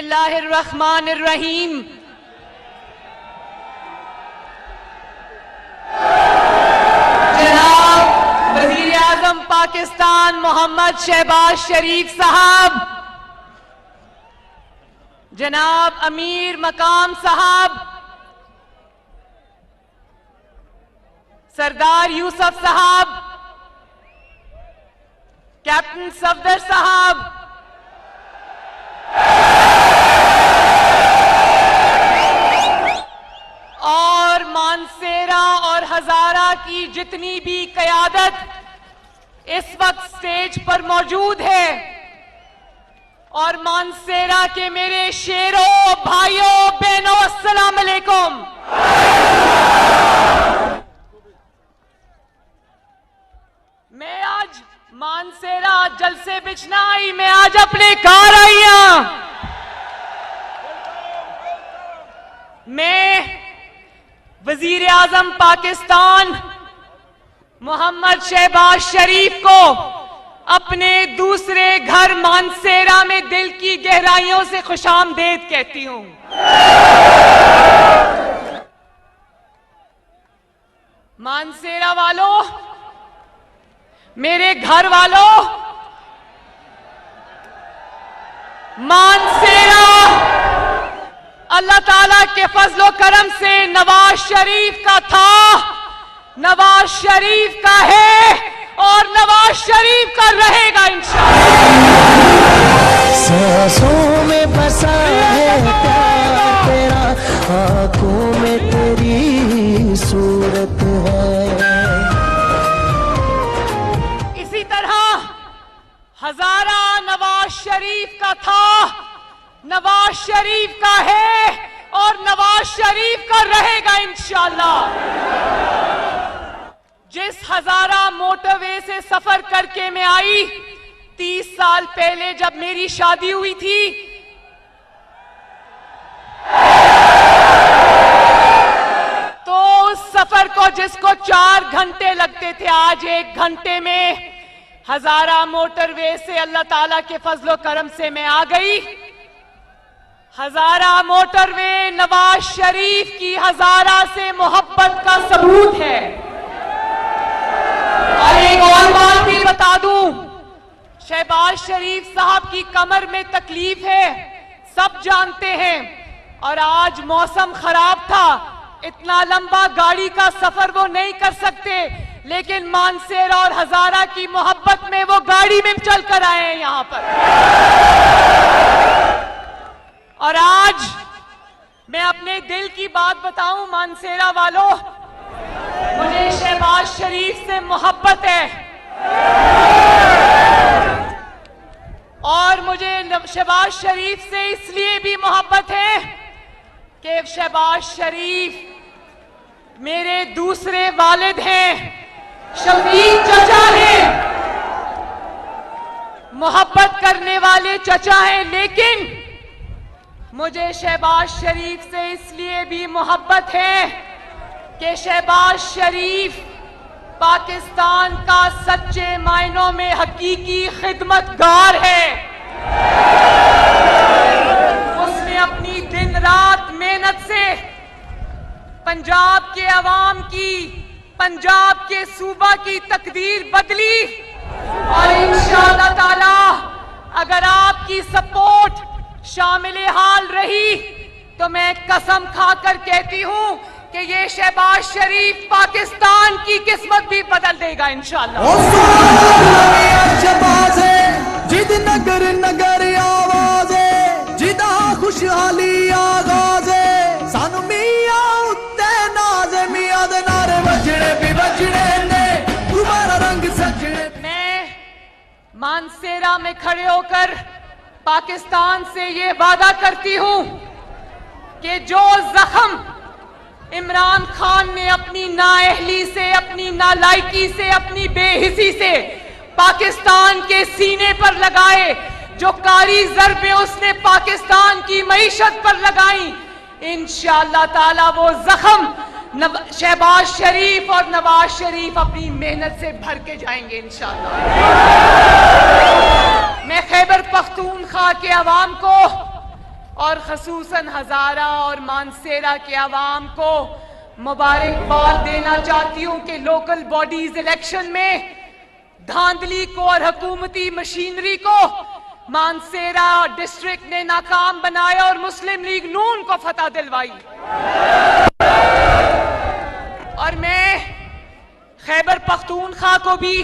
बिस्मिल्लाहिर्रहमानिर्रहीम। जनाब वजीर आजम पाकिस्तान मोहम्मद शहबाज शरीफ साहब, जनाब अमीर मकाम साहब, सरदार यूसुफ साहब, कैप्टन सफदर साहब, और मानसेरा और हजारा की जितनी भी कयादत इस वक्त स्टेज पर मौजूद है, और मानसेरा के मेरे शेरों, भाइयों, बहनों, अस्सलाम अलैकुम। मैं आज मानसेरा जलसे बिछना आई, मैं आज अपने घर आई हूं। मैं वजीर आजम पाकिस्तान मोहम्मद शहबाज शरीफ को अपने दूसरे घर मानसेरा में दिल की गहराइयों से खुशामदीद कहती हूं। मानसेरा वालों, मेरे घर वालों, मानसेरा अल्लाह ताला के फजलो करम से नवाज शरीफ का था, नवाज शरीफ का है और नवाज शरीफ का रहेगा इंशाअल्लाह। सांसों में बसा है प्यार तेरा, आंखों में तेरी सूरत है। इसी तरह हजारा नवाज शरीफ का था, नवाज शरीफ का है और नवाज शरीफ का रहेगा इंशाअल्लाह। जिस हजारा मोटरवे से सफर करके मैं आई 30 साल पहले जब मेरी शादी हुई थी, तो उस सफर को जिसको 4 घंटे लगते थे, आज 1 घंटे में हजारा मोटरवे से अल्लाह ताला के फजलो करम से मैं आ गई। हजारा मोटरवे नवाज शरीफ की हजारा से मोहब्बत का सबूत है। और एक और बात भी बता दूं, शहबाज शरीफ साहब की कमर में तकलीफ है, सब जानते हैं, और आज मौसम खराब था, इतना लंबा गाड़ी का सफर वो नहीं कर सकते, लेकिन मानसेरा और हजारा की मोहब्बत में वो गाड़ी में चलकर आए हैं यहां पर। और आज मैं अपने दिल की बात बताऊं मानसेरा वालों, मुझे शहबाज शरीफ से मोहब्बत है, और मुझे शहबाज शरीफ से इसलिए भी मोहब्बत है कि शहबाज शरीफ मेरे दूसरे वालिद हैं, शफीक चचा हैं, मोहब्बत करने वाले चचा हैं। लेकिन मुझे शहबाज शरीफ से इसलिए भी मोहब्बत है कि शहबाज शरीफ पाकिस्तान का सच्चे मायनों में हकीकी खिदमतगार है। उसने अपनी दिन रात मेहनत से पंजाब के अवाम की, पंजाब के सूबा की तकदीर बदली, और इंशाअल्लाह ताला अगर आपकी सपोर्ट शामिल हाल रही तो मैं कसम खाकर कहती हूं कि ये शहबाज शरीफ पाकिस्तान की किस्मत भी बदल देगा इंशाअल्लाह। जिद नगर नगर आवाज जिदा खुशहाली आगाज सानू मियां उत्ते नाज मियां दे नारे बजने भी बजने ने तुम्हारा रंग सजने। मैं मानसेरा में खड़े होकर पाकिस्तान से ये वादा करती हूं कि जो जख्म इमरान खान ने अपनी नाअहली से, अपनी नालायकी से, अपनी बेहिसी से पाकिस्तान के सीने पर लगाए, जो कारी ज़रबें उसने पाकिस्तान की मईशत पर लगाई, इंशाअल्लाह ताला वो जख्म शहबाज शरीफ और नवाज शरीफ अपनी मेहनत से भर के जाएंगे इंशाअल्लाह। मैं खैबर पख्तूनख्वा के अवाम को और खसूसन हजारा और मानसेरा के अवाम को मुबारकबाद देना चाहती हूं कि लोकल बॉडीज इलेक्शन में धांधली को और हुकूमती मशीनरी को मानसेरा डिस्ट्रिक्ट ने नाकाम बनाया और मुस्लिम लीग नून को फतह दिलवाई। और मैं खैबर पख्तूनख्वा को भी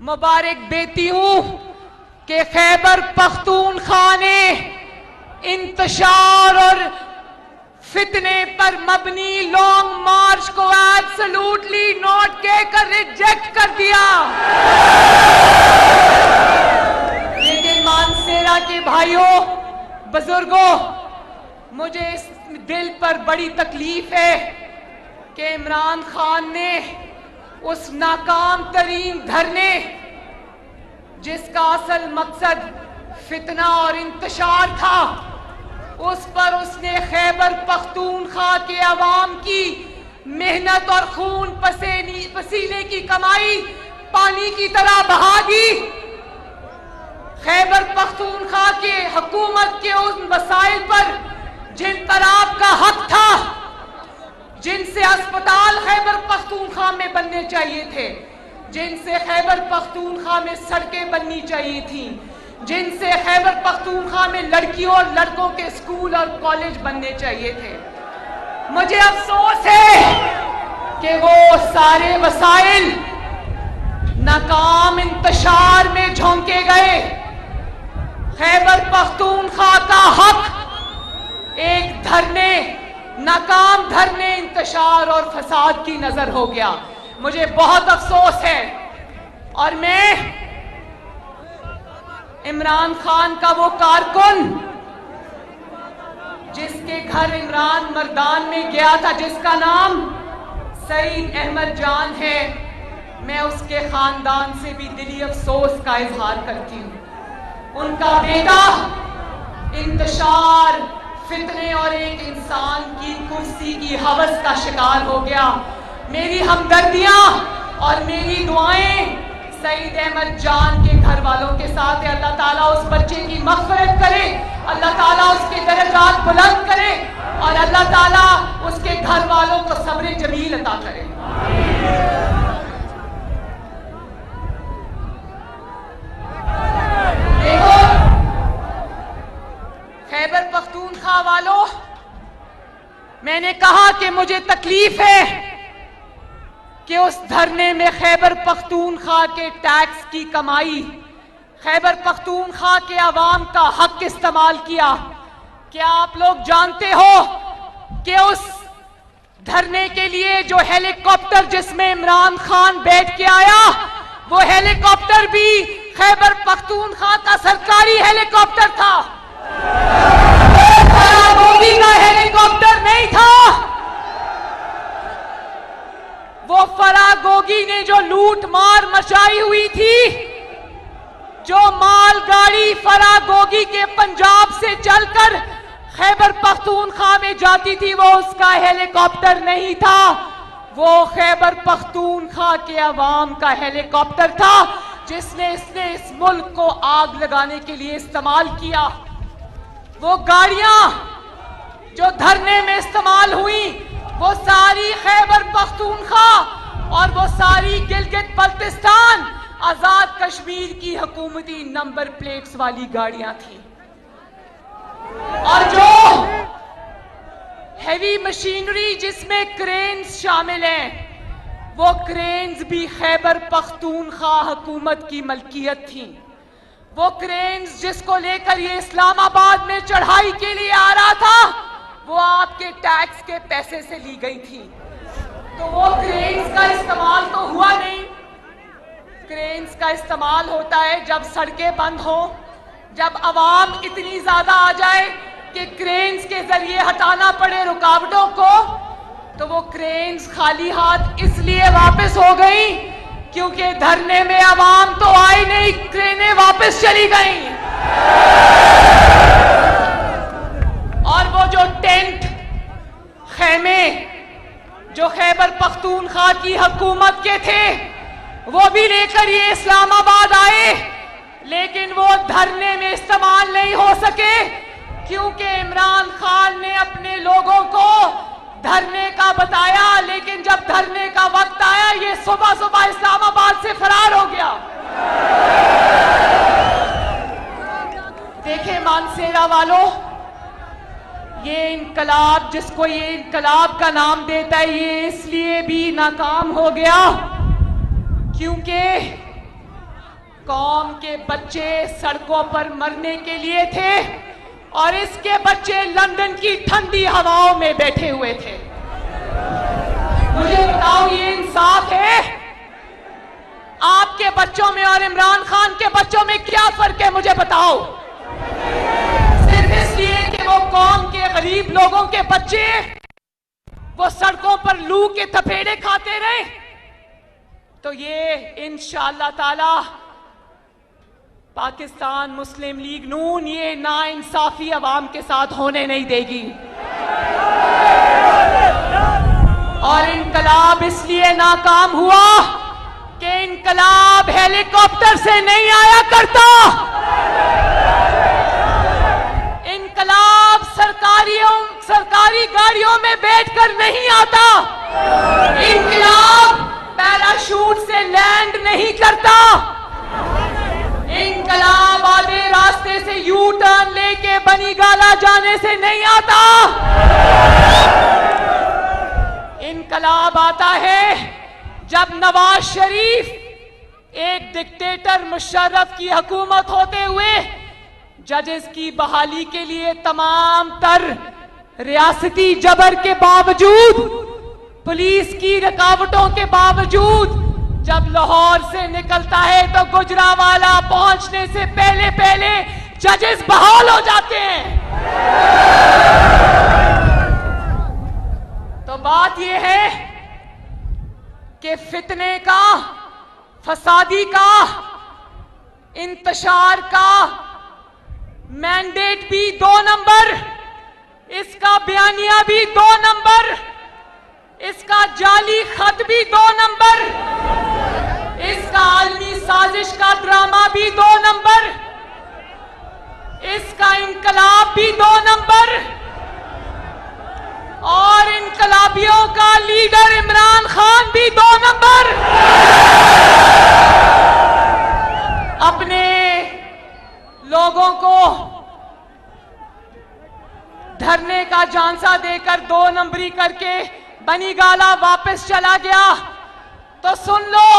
मुबारक देती हूं कि खैबर पख्तूनख्वा ने इंतशार और फितने पर मबनी लॉन्ग मार्च को एब्सोल्युटली नॉट कहकर रिजेक्ट कर दिया। लेकिन मानसेरा के भाइयों बुजुर्गों, मुझे इस दिल पर बड़ी तकलीफ है कि इमरान खान ने उस नाकाम तरीन धरने जिसका असल मकसद फितना और इंतशार था, उस पर उसने खैबर पख्तूनख्वा के अवाम की मेहनत और खून पसीने की कमाई पानी की तरह बहा दी। खैबर पख्तूनख्वा के हुकूमत के उन वसाइल पर जिन पर आपका हक था, जिनसे अस्पताल खैबर पख्तूनख्वा में बनने चाहिए थे, जिनसे खैबर पख्तूनख्वा में सड़कें बननी चाहिए थी, जिनसे खैबर पख्तूनख्वा में लड़कियों और लड़कों के स्कूल और कॉलेज बनने चाहिए थे, मुझे अफसोस है कि वो सारे वसाइल नाकाम इंतशार में झोंके गए। खैबर पख्तूनख्वा का हक एक धरने, नाकाम धरने, इंतशार और फसाद की नजर हो गया। मुझे बहुत अफसोस है। और मैं इमरान खान का वो कारकुन जिसके घर इमरान मर्दान में गया था, जिसका नाम सईद अहमद जान है, मैं उसके खानदान से भी दिली अफसोस का इजहार करती हूँ। उनका बेटा इंतशार, फितने और एक इंसान की कुर्सी की हवस का शिकार हो गया। मेरी हमदर्दियां और मेरी दुआएं सईद अहमद जान के घर वालों के साथ है। अल्लाह ताला उस बच्चे की मग़फ़िरत करे, अल्लाह ताला उसके दर्जात बुलंद करे और अल्लाह ताला उसके घर वालों को सब्र जमील अता करे। देखो खैबर पख्तूनख्वा वालों, मैंने कहा कि मुझे तकलीफ है कि उस धरने में खैबर पख्तूनख्वा के टैक्स की कमाई, खैबर पख्तूनख्वा के अवाम का हक इस्तेमाल किया। क्या आप लोग जानते हो कि उस धरने के लिए जो हेलीकॉप्टर जिसमें इमरान खान बैठ के आया, वो हेलीकॉप्टर भी खैबर पख्तूनख्वा का सरकारी हेलीकॉप्टर था, फरागोगी का हेलीकॉप्टर नहीं था। वो फरागोगी ने जो लूट मार मचाई हुई थी, जो मालगाड़ी फरागोगी के पंजाब से चलकर खैबर पख्तूनख्वा में जाती थी, वो उसका हेलीकॉप्टर नहीं था, वो खैबर पख्तूनख्वा के अवाम का हेलीकॉप्टर था, जिसने इसने इस मुल्क को आग लगाने के लिए इस्तेमाल किया। वो गाड़ियां जो धरने में इस्तेमाल हुई, वो सारी खैबर पख्तूनख्वा और वो सारी गिलगित बल्तिस्तान आजाद कश्मीर की हुकूमती नंबर प्लेट्स वाली गाड़ियां थी। और जो हैवी मशीनरी जिसमें क्रेन्स शामिल हैं, वो क्रेन्स भी खैबर पख्तूनख्वा हुकूमत की मलकियत थी। वो क्रेन्स जिसको लेकर ये इस्लामाबाद में चढ़ाई के लिए आ रहा था, वो आपके टैक्स के पैसे से ली गई थी। तो वो क्रेन्स का इस्तेमाल तो हुआ नहीं। क्रेन्स का इस्तेमाल होता है जब सड़कें बंद हो, जब आवाम इतनी ज्यादा आ जाए कि क्रेन्स के जरिए हटाना पड़े रुकावटों को। तो वो क्रेन्स खाली हाथ इसलिए वापस हो गई क्योंकि धरने में आवाम तो आई नहीं, क्रेनें वापस चली गई। और वो जो टेंट, खेमे जो खैबर पख्तूनख्वा की हुकूमत के थे, वो भी लेकर ये इस्लामाबाद आए, लेकिन वो धरने में इस्तेमाल नहीं हो सके क्योंकि इमरान खान ने अपने लोगों को धरने का बताया, लेकिन जब धरने का वक्त आया ये सुबह सुबह इस्लामाबाद से फरार हो गया। देखे मानसेरा वालों, ये इनकलाब, जिसको ये इनकलाब का नाम देता है, ये इसलिए भी नाकाम हो गया क्योंकि कौम के बच्चे सड़कों पर मरने के लिए थे और इसके बच्चे लंदन की ठंडी हवाओं में बैठे हुए थे। मुझे बताओ, ये इंसाफ है? आपके बच्चों में और इमरान खान के बच्चों में क्या फर्क है, मुझे बताओ? सिर्फ इसलिए कि वो कौम के गरीब लोगों के बच्चे वो सड़कों पर लू के थपेड़े खाते रहे? तो ये इंशाअल्लाह ताला पाकिस्तान मुस्लिम लीग नून ये नाइंसाफी अवाम के साथ होने नहीं देगी। और इनकलाब इसलिए नाकाम हुआ कि इनकलाब हेलीकॉप्टर से नहीं आया करता। इनकलाब सरकारी गाड़ियों में बैठकर नहीं आता। इनकलाब पैराशूट से लैंड नहीं करता। इनकलाब आधे रास्ते से यू टर्न लेके बनीगाला जाने से नहीं आता। इनकलाब आता है जब नवाज शरीफ एक डिक्टेटर मुशर्रफ की हुकूमत होते हुए जजेस की बहाली के लिए तमाम तर रियासती जबर के बावजूद, पुलिस की रुकावटों के बावजूद जब लाहौर से निकलता है तो गुजरावाला पहुंचने से पहले पहले जजेस बहाल हो जाते हैं। तो बात यह है कि फितने का, फसादी का, इंतशार का मैंडेट भी 2 नंबर, इसका बयानिया भी 2 नंबर, इसका जाली खत भी 2 नंबर, इसका आलमी साजिश का ड्रामा भी 2 नंबर, इसका इनकलाब भी 2 नंबर और इनकलाबियों का लीडर इमरान खान भी 2 नंबर। अपने लोगों को धरने का झांसा देकर 2 नंबरी करके बनीगाला वापस चला गया। तो सुन लो,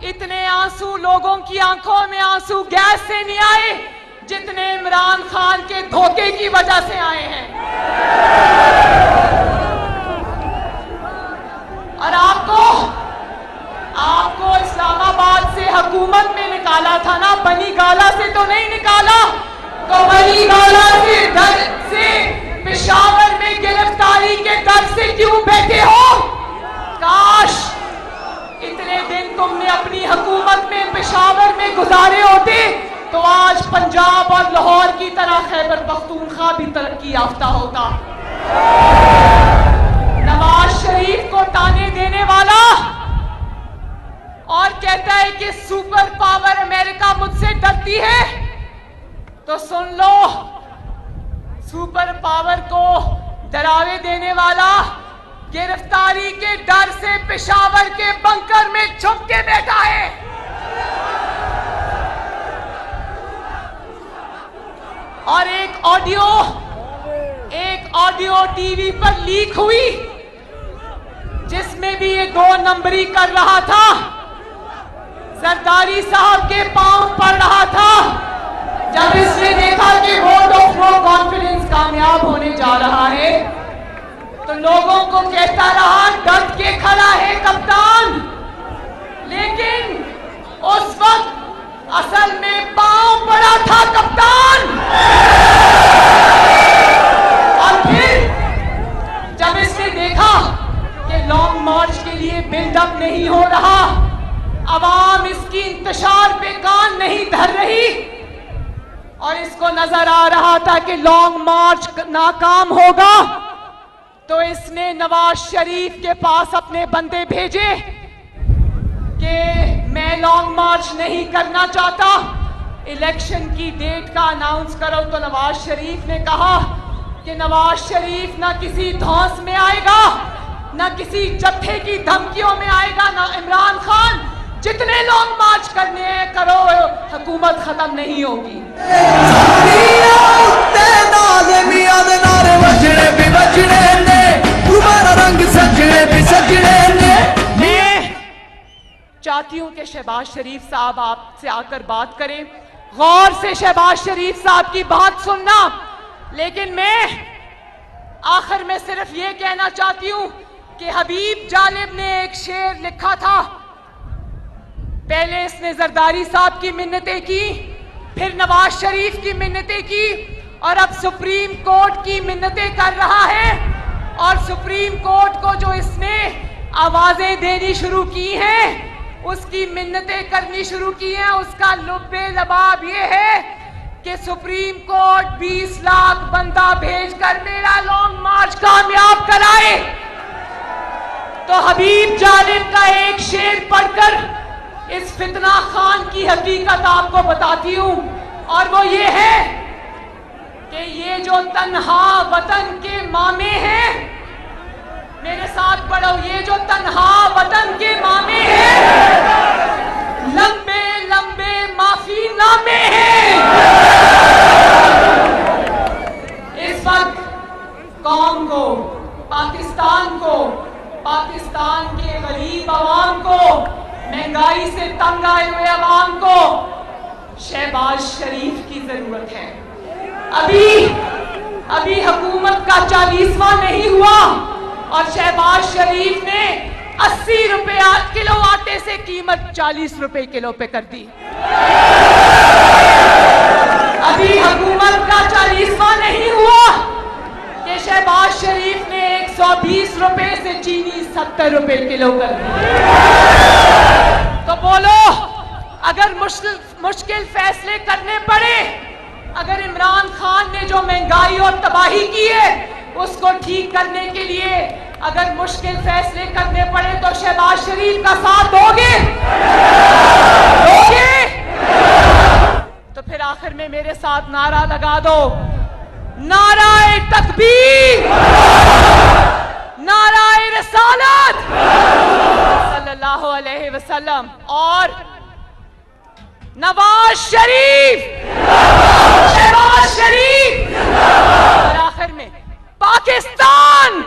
इतने आंसू लोगों की आंखों में आंसू गैस से नहीं आए जितने इमरान खान के धोखे की वजह से आए हैं। और आपको इस्लामाबाद से हुकूमत में निकाला था ना, बनीगाला से तो नहीं निकाला। तो बनीगाला से डर से, पेशावर में गिरफ्तारी के डर से क्यों बैठे हो? काश इतने दिन तुमने अपनी हुकूमत में पेशावर में गुजारे होते तो आज पंजाब और लाहौर की तरह खैबर पख्तूनख्वा भी तरक्की याफ्ता होता। नवाज शरीफ को ताने देने वाला और कहता है कि सुपर पावर अमेरिका मुझसे डरती है, तो सुन लो, सुपर पावर को डरावे देने वाला गिरफ्तारी के डर से पेशावर के बंकर में छुप के बैठा है। और एक ऑडियो टीवी पर लीक हुई जिसमें भी ये 2 नंबरी कर रहा था, जरदारी साहब के पांव पड़ रहा था। जब इसने देखा कि वोट ऑफ नो कॉन्फिडेंस कामयाब होने जा रहा है तो लोगों को कहता रहा डट के खड़ा है कप्तान, लेकिन उस वक्त असल में पांव पड़ा था कप्तान। और फिर जब इसने देखा कि लॉन्ग मार्च के लिए बिल्डअप नहीं हो रहा, अवाम इसकी इंतशार पे कान नहीं धर रही और इसको नजर आ रहा था कि लॉन्ग मार्च नाकाम होगा, तो इसने नवाज शरीफ के पास अपने बंदे भेजे कि मैं लॉन्ग मार्च नहीं करना चाहता, इलेक्शन की डेट का अनाउंस करो, तो नवाज शरीफ ने कहा कि नवाज शरीफ ना किसी धौंस में आएगा, ना किसी जत्थे की धमकियों में आएगा, ना इमरान खान। जितने लोग मार्च करने हैं करो, हुकूमत खत्म नहीं होगी। मैं चाहती हूं कि शहबाज शरीफ साहब आपसे आकर बात करें, गौर से शहबाज शरीफ साहब की बात सुनना। लेकिन मैं आखिर में सिर्फ ये कहना चाहती हूं कि हबीब जालिब ने एक शेर लिखा था। पहले इसने जरदारी साहब की मिन्नतें की, फिर नवाज शरीफ की मिन्नतें की, और अब सुप्रीम कोर्ट की मिन्नतें कर रहा है। और सुप्रीम कोर्ट को जो इसने आवाजें देनी शुरू की हैं, उसकी मिन्नतें करनी शुरू की हैं, उसका लुब्बे लबाब ये है कि सुप्रीम कोर्ट 20 लाख बंदा भेजकर मेरा लॉन्ग मार्च कामयाब कराए। तो हबीब जालिब का एक शेर पढ़कर इस फितना खान की हकीकत आपको बताती हूं, और वो ये है कि ये जो तन्हा वतन के मामे हैं, मेरे साथ पढ़ो, ये जो तन्हा वतन के मामे हैं, लंबे लंबे माफी नामे हैं। इस वक्त कौम को, पाकिस्तान को, पाकिस्तान के गरीब आवाम को, महंगाई से तंग आए हुए आवाम को शहबाज शरीफ की जरूरत है। अभी हुकूमत का 40वां नहीं हुआ और शहबाज शरीफ ने 80 रुपए किलो आटे से कीमत 40 रुपए किलो पे कर दी। अभी हुकूमत का 40वां नहीं हुआ कि शहबाज शरीफ ने 120 रुपए से चीनी 70 रुपए किलो कर दी। तो बोलो, अगर मुश्किल फैसले करने पड़े, अगर इमरान खान ने जो महंगाई और तबाही की है उसको ठीक करने के लिए अगर मुश्किल फैसले करने पड़े, तो शहबाज शरीफ का साथ दोगे? तो फिर आखिर में मेरे साथ नारा लगा दो, नाराए तकबीर, नाराए रिसालत सल्लल्लाहु अलैहि वसल्लम, और नवाज शरीफ, शहबाज शरीफ, और आखिर में पाकिस्तान।